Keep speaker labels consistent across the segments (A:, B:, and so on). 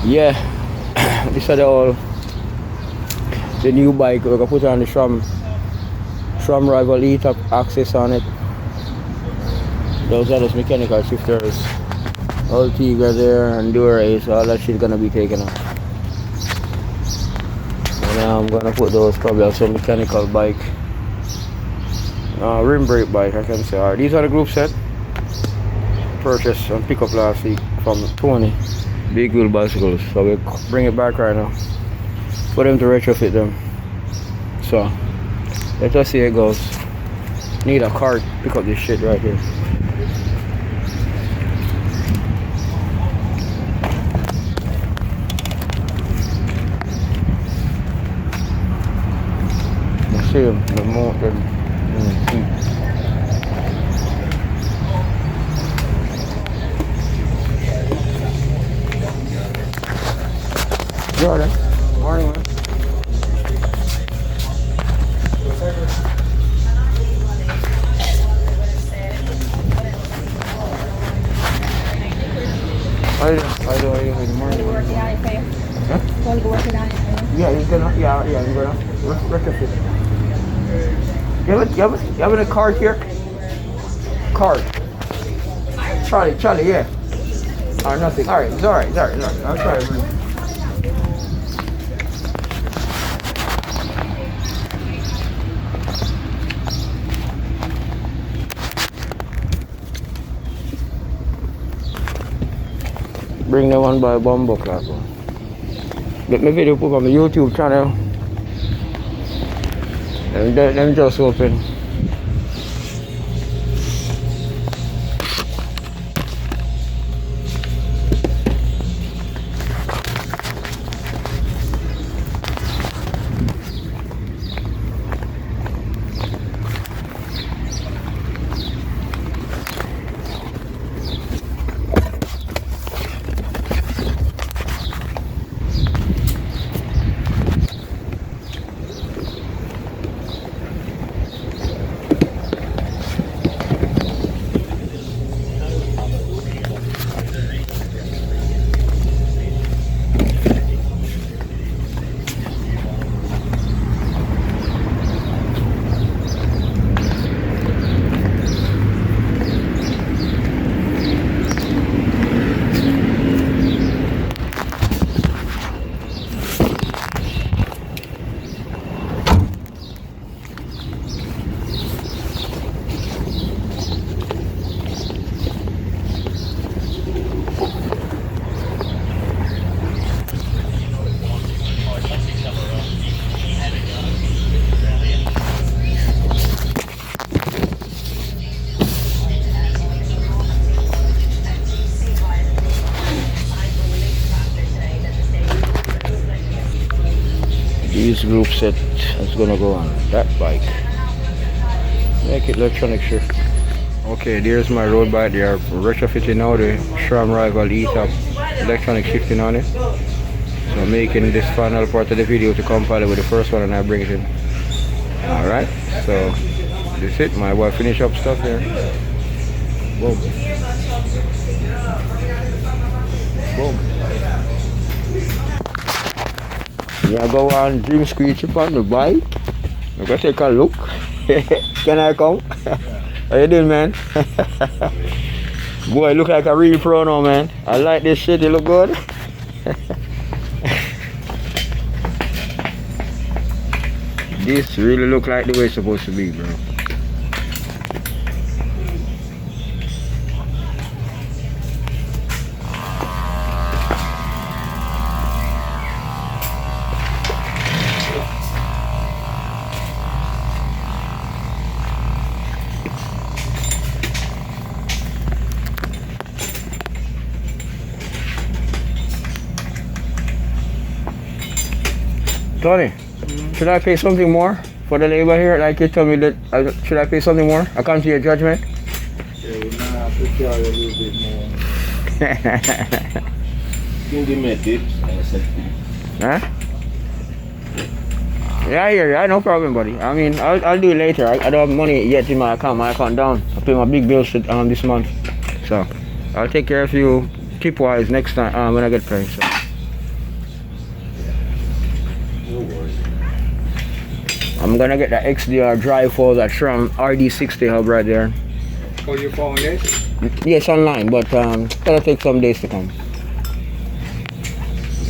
A: Yeah, this is the new bike. We're gonna put on the SRAM rival Etap access on it. Those are those mechanical shifters. Altiga there and Dura-Ace, all that shit gonna be taken off. And now I'm gonna put those probably on some mechanical bike. Rim brake bike, I can say. Alright, these are the group set. Purchased and pick up last week from Tony. Big wheel bicycles. So we bring it back right now. For them to retrofit them. So let us see how it goes. Need a cart, pick up this shit right here. See them, the mountain. Jordan, morning, man. How do you in the morning? Huh? Yeah, he's gonna retrofit. You have a card here? Card. Charlie, yeah. Or nothing. Alright, it's alright. I'm sorry. Bring the one by Bumbo Class. Get my video put on my YouTube channel. And them just open. This group set is gonna go on that bike. Make it electronic shift. Okay, there's my road bike. They are retrofitting now the SRAM rival Etap electronic shifting on it. So making this final part of the video to compile it with the first one and I bring it in. Alright, so that's it. My boy finish up stuff here. Boom. Boom. Yeah, go on Dream Screech upon the bike. I'm gonna take a look. Can I come? How you doing, man? Boy, look like a real pro now, man. I like this shit, it look good. This really look like the way it's supposed to be, bro. Tony, should I pay something more for the labor here? Like you told me that, should I pay something more? I come to your judgment?
B: Yeah, we might have to charge a little bit more. Can give me a tip?
A: Huh? Yeah, I hear you. No problem, buddy. I mean, I'll do it later. I don't have money yet in my account. My account down. I pay my big bills this month. So, I'll take care of you tip-wise next time when I get paid. So.
B: No worries.
A: I'm gonna get the XDR drive for that SRAM RD60 hub right there.
B: Oh, you found it?
A: Yes, online, but gonna take some days to come.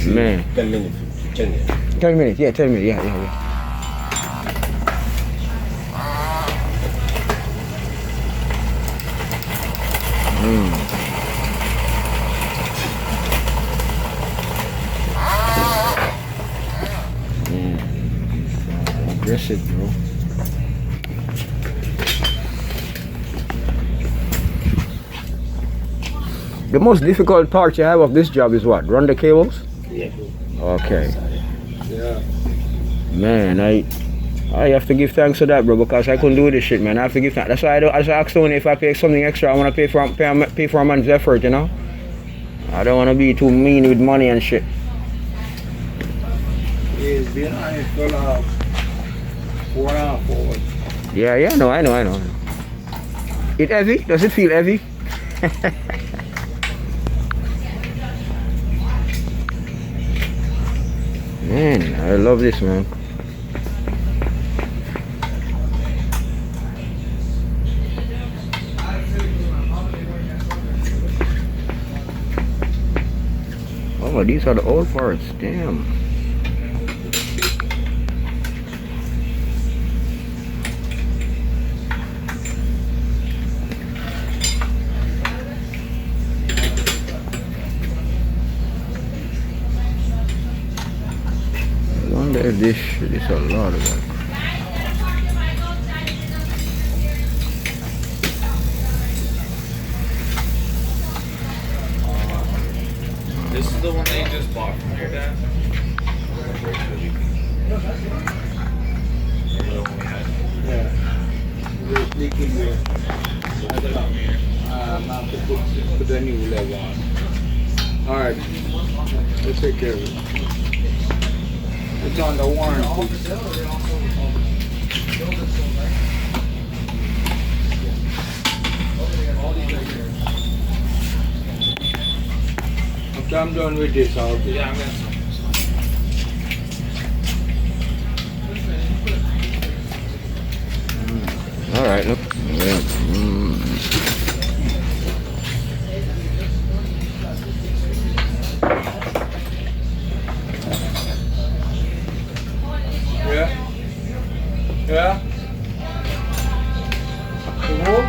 A: Man.
B: 10 minutes. 10 minutes.
A: 10 minutes, yeah, 10 minutes, yeah. Aggressive, bro. The most difficult part you have of this job is what? Run the cables?
B: Yeah.
A: Okay.
B: Yeah.
A: Man, I have to give thanks to that, bro, because I couldn't do this shit, man. I have to give thanks. That's why I ask Tony if I pay something extra, I want to pay for a man's effort, you know? I don't want to be too mean with money and shit.
B: He's been on it for 4.5 hours.
A: Yeah, I know. It heavy? Does it feel heavy? Man, I love this, man. Oh, these are the old parts. Damn. I wonder if this shit is a lot of that.
C: This is the one that you just bought from your dad?
B: Yeah. Just leaking there. I'm have to put the new leg on. Alright. Let's take care of it. It's on the warranty. After I'm done with this, I'll do.
C: Yeah, I'm gonna.
A: All right, look. Yeah.
B: Yeah? Yeah? Cool?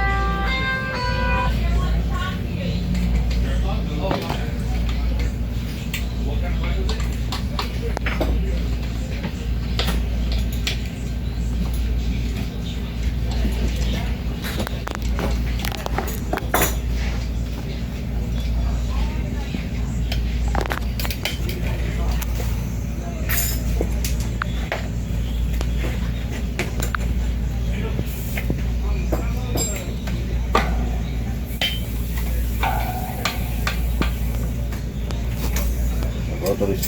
D: Rotor is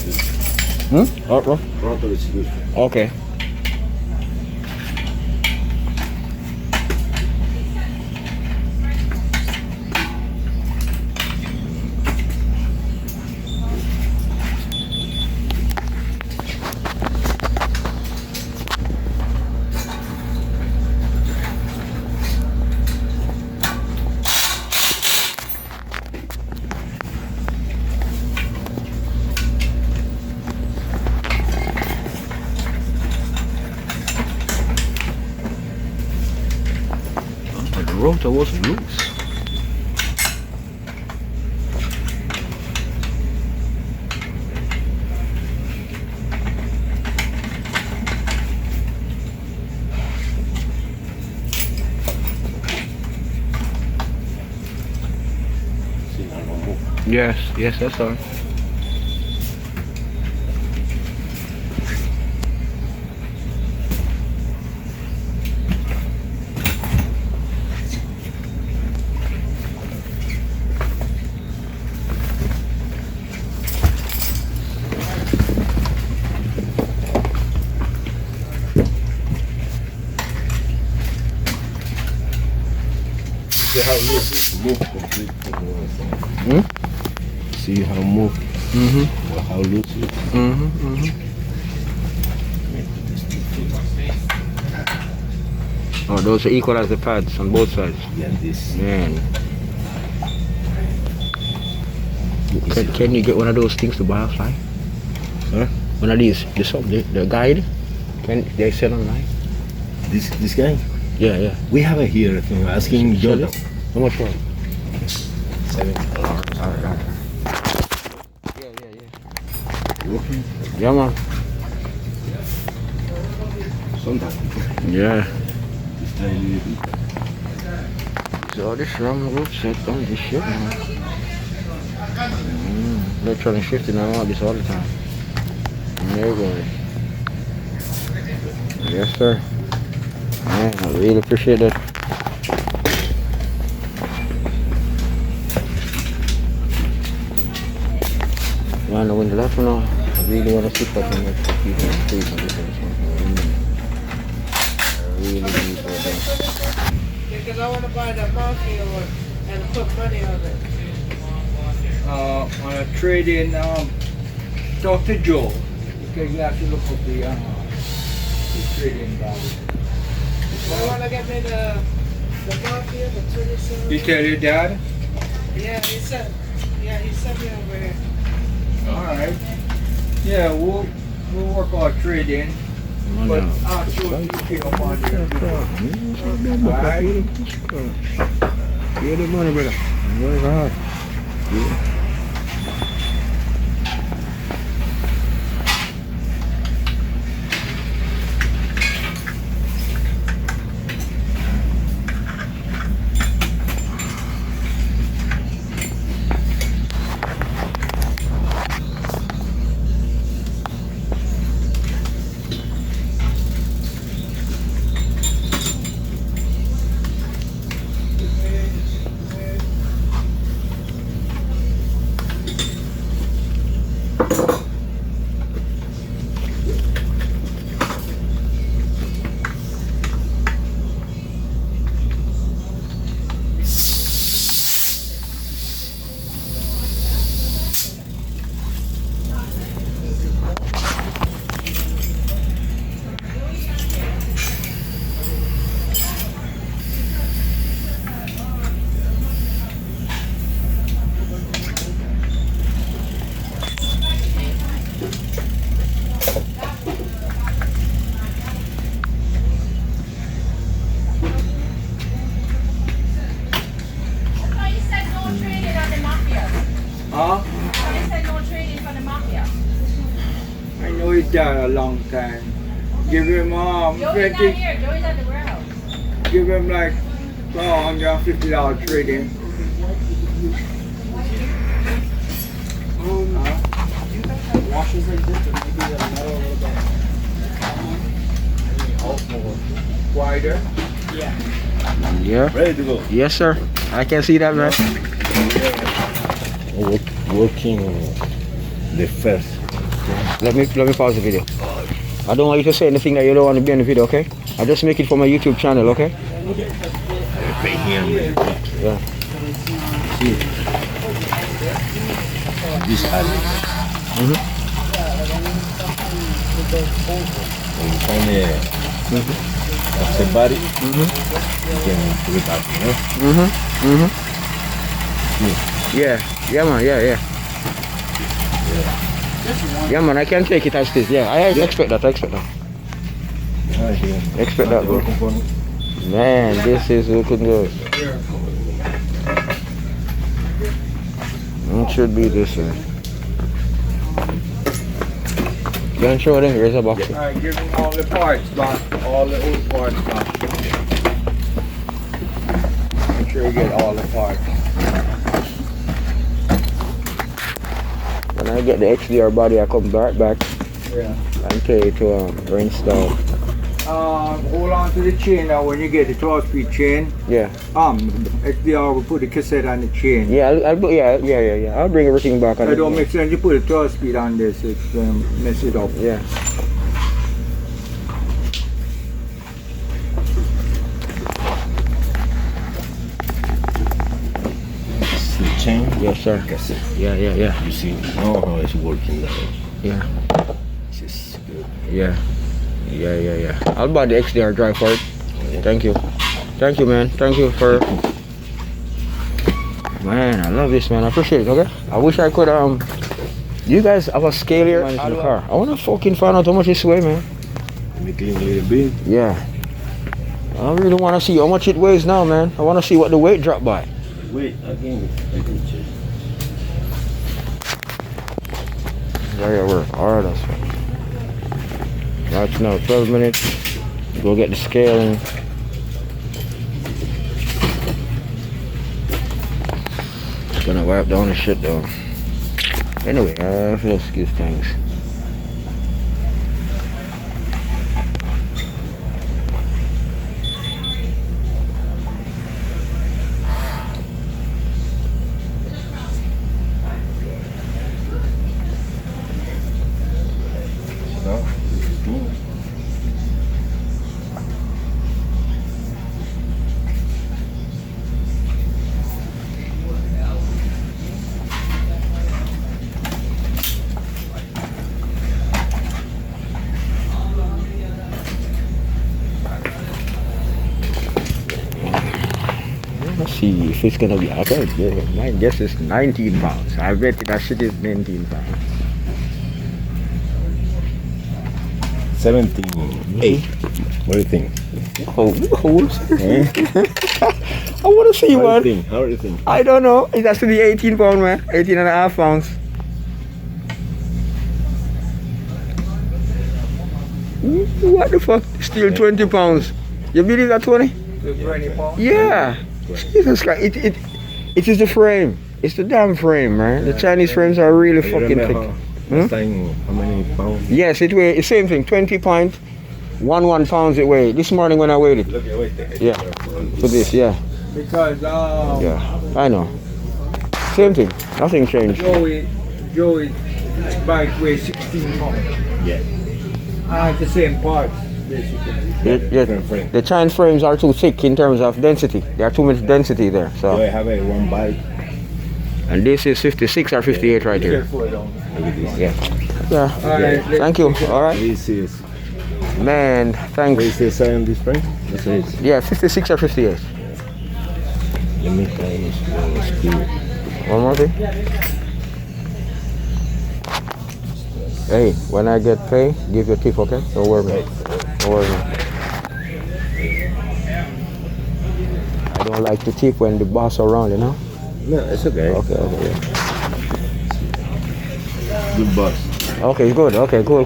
D: good.
A: Oh,
D: Rotor is good.
A: okay. The rotor was loose.
D: See, I don't move.
A: Yes, that's all.
D: See how loose it move complete. See how move,
A: Mm-hmm.
D: how loose it.
A: Mm-hmm. Oh, those are equal as the pads on both sides.
D: Yeah, this.
A: Man. Can you get one of those things to butterfly?
D: Huh?
A: One of these, the guide? Can they sell online?
D: This guy?
A: Yeah, yeah.
D: We have it here. I think. Asking
A: Sell
D: Jordan.
A: it? How much for it?
D: $70.
A: Alright. Yeah.
D: Working.
A: Yeah, man.
D: Sometimes.
A: Yeah.
D: This guy.
A: So this SRAM group set on this shit, man. Electronic shifting, I want this all the time. There you go. Yes, sir. Man, I really appreciate that. Man, when the left one, I really want to sit back and make people sleep on this one. I really need that.
E: Because I want to buy that mafia one and put money on it.
B: On a trade-in, Dr. Joe. Okay, you have to look up the trade-in value.
E: I want to get me the mafia, the 27.
B: You tell your dad?
E: Yeah, he sent me over here.
B: Alright. Yeah, we'll work on trade-in. But I'll show you pick up on there. Alright.
A: Get the money, brother. Work hard. Yeah.
B: Huh? I know he's done a long time. Give him
F: Joey's not
B: 50,
F: here. Joey's at the warehouse.
B: give him like $150 trade-in.
E: Washes like this, or maybe the metal a little bit.
B: Wider.
A: Yeah.
D: Ready to go.
A: Yes, sir. I can see that, man.
D: Working the first.
A: Let me pause the video. I don't want you to say anything that you don't want to be in the video, okay? I just make it for my YouTube channel, okay?
D: Right here.
A: Yeah.
D: See. This alley. When you find that's the body, you can put it back, you know?
A: Yeah. Yeah, man. Yeah. Yeah, man. I can take it as it is. Yeah, I expect that. Expect that, bro. Man, this is looking good. It should be this way. Can show them. Here's a box.
B: Alright, give him all the parts back. All the old parts back. Make sure you get all the parts.
A: When I get the XDR body, I come right back
B: Yeah.
A: and pay to reinstall.
B: Hold on to the chain now when you get the 12-speed chain.
A: Yeah.
B: XDR will put the cassette on the chain.
A: Yeah, yeah. I'll bring everything back.
B: That don't make sense. You put a 12-speed on this, it's gonna mess it up.
A: Yeah.
D: The chain.
A: Yes, sir.
D: Cassette.
A: Yeah.
D: You see now how it's working now.
A: Yeah.
D: This is good.
A: Yeah. I'll buy the XDR drive for it. Thank you. Thank you, man. Thank you for. Man, I love this, man. I appreciate it. Okay. I wish I could. You guys have a scale here in the car. I wanna fucking find out how much this weigh, man.
D: Make it a little bit.
A: Yeah. I really wanna see how much it weighs now, man. I wanna see what the weight dropped by.
D: Wait, again.
A: There you work. Alright, that's fine. Right now, 12 minutes. Go get the scale and just gonna wipe down the shit though. Anyway, let's give thanks. Let's see if it's gonna be okay. Yeah, my guess is 19 pounds. I bet that shit is 19 pounds.
D: 17.8. What do you think?
A: Oh,
D: Eh?
A: I wanna see
D: How
A: one.
D: do you think? How do you think?
A: I don't know. It has to be 18 pounds, man. 18 and a half pounds. What the fuck? Still 20 pounds. You believe that, Tony?
B: 20 pounds.
A: Yeah. Jesus Christ. It is the frame. It's the damn frame, man. The Chinese frames are really
D: You
A: fucking
D: remember
A: thick.
D: last time, how many pounds?
A: Yes, it weighs the same thing. 20.11 pounds it weighed. This morning when I weighed it.
D: Look, wait.
A: Yeah. For this, yeah.
B: Because
A: Yeah. I know. Same thing. Nothing changed.
B: Joey's bike weighs 16 pounds.
D: Yeah.
B: The same parts, basically.
A: The Chinese frames are too thick in terms of density. There are too much density there.
D: Do
A: So,
D: I have a one bike?
A: and this is 56 or 58 right here.
B: Careful down.
D: Look at this.
A: Yeah. Yeah.
B: Alright,
A: Thank you. All right,
D: This is.
A: man.
D: What
A: Thanks.
D: is the sign on this frame? That's it.
A: Yeah, 56 or 58.
D: Let me try this screw.
A: One more thing. Hey, when I get paid, give your tip, okay? Don't worry. Don't worry. I don't like to tip when the boss around, you know?
D: No, it's okay.
A: Okay, okay.
D: Good boss.
A: Okay, good. Okay, cool.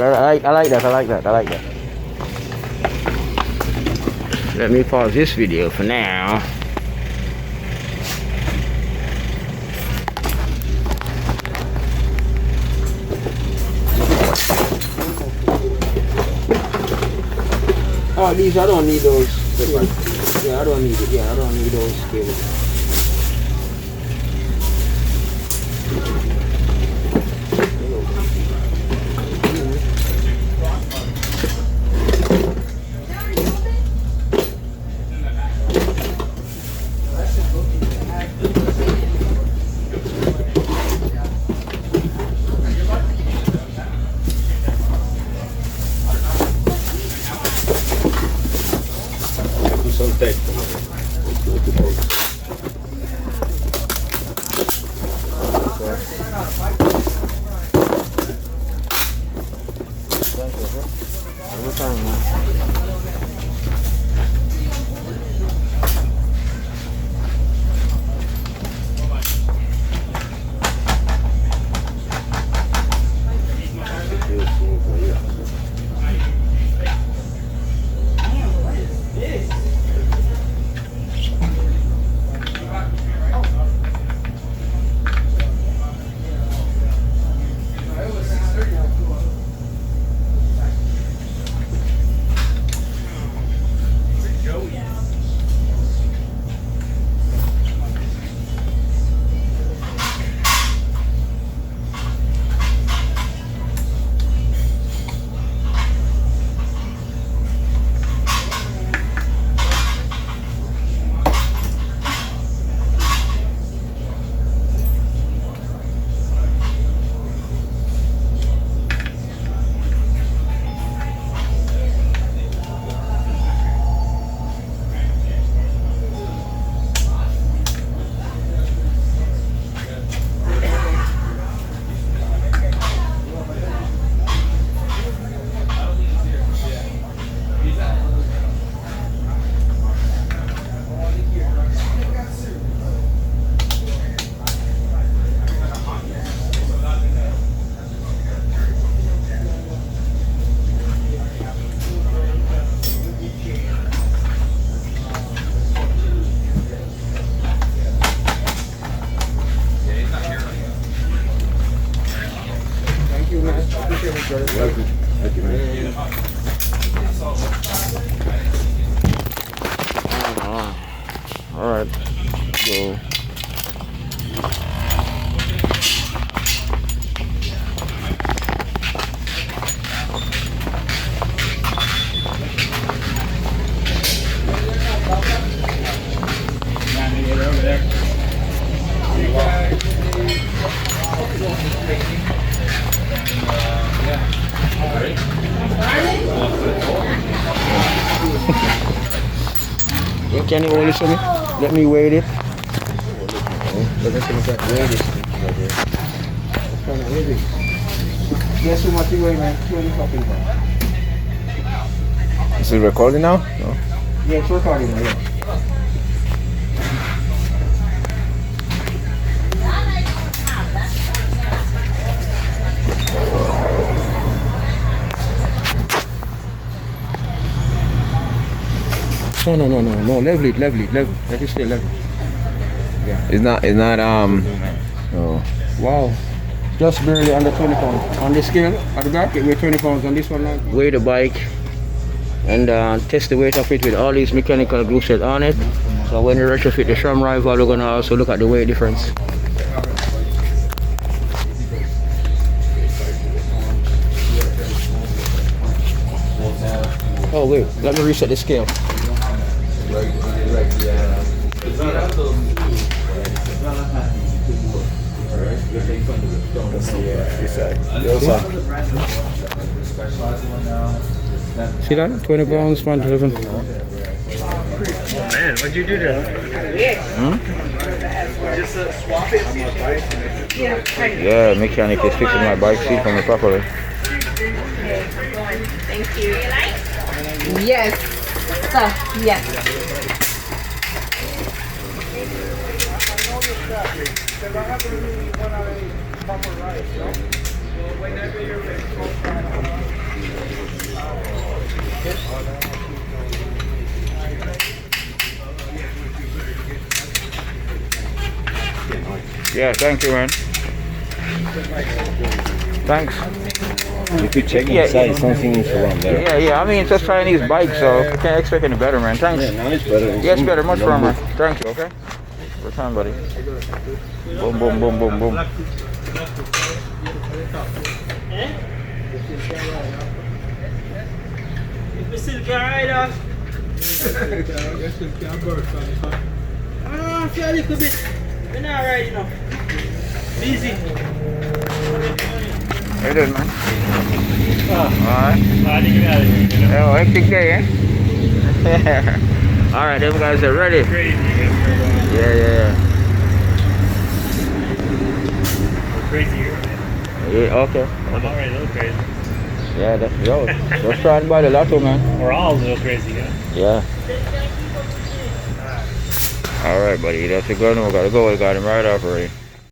A: I like that. Let me pause this video for now. Oh, these, I don't need those. Yeah, I don't need it. Yeah, I don't need those scales.
D: Put some tape.
A: you, man. Appreciate it, brother.
D: Thank you, man.
A: All right. So. Can you hold this for me? Let me weigh it. Let me see if I can weigh this. It's kind of heavy. Guess how much you weigh, man? 20 fucking pounds.
D: Is it recording now? No.
A: Yeah, it's recording now, yeah. No, level it. Let it stay level. Yeah.
D: It's not, oh.
A: Wow. Just barely under 20 pounds. On the scale, at the back, it weighs 20 pounds. On this one now, weigh the bike and test the weight of it with all these mechanical glue set on it. So when you retrofit the SRAM rival, we're gonna also look at the weight difference. Oh wait, let me reset the scale. See that? 20 pounds, 111.
C: Man, what'd you do there? Just swap it.
A: Yeah, mechanic is fixing my bike seat for me properly.
E: Thank you. Yes. Sir, yes.
A: Yeah, thank you, man. Thanks.
D: If you check inside, something is wrong there.
A: Yeah. I mean, it's a Chinese bike, so can't expect any better, man. Thanks.
D: Yeah, now it's better.
A: Yeah, it's better, much firmer. Thank you, okay? Good time, buddy. Boom, boom, boom, boom, boom.
E: We still can ride off. I feel a little bit. We're not riding off. Busy.
A: How you doing, man? Alright. Oh, hectic day, eh? Alright, them guys are ready. Yeah.
C: Crazy here, man.
A: Yeah, okay.
C: I'm already a little crazy.
A: Yeah, yo, just trying to buy the lotto, man.
C: We're all a little crazy, huh?
A: Yeah. Alright, buddy, that's a good one. We gotta go. We got him right off already.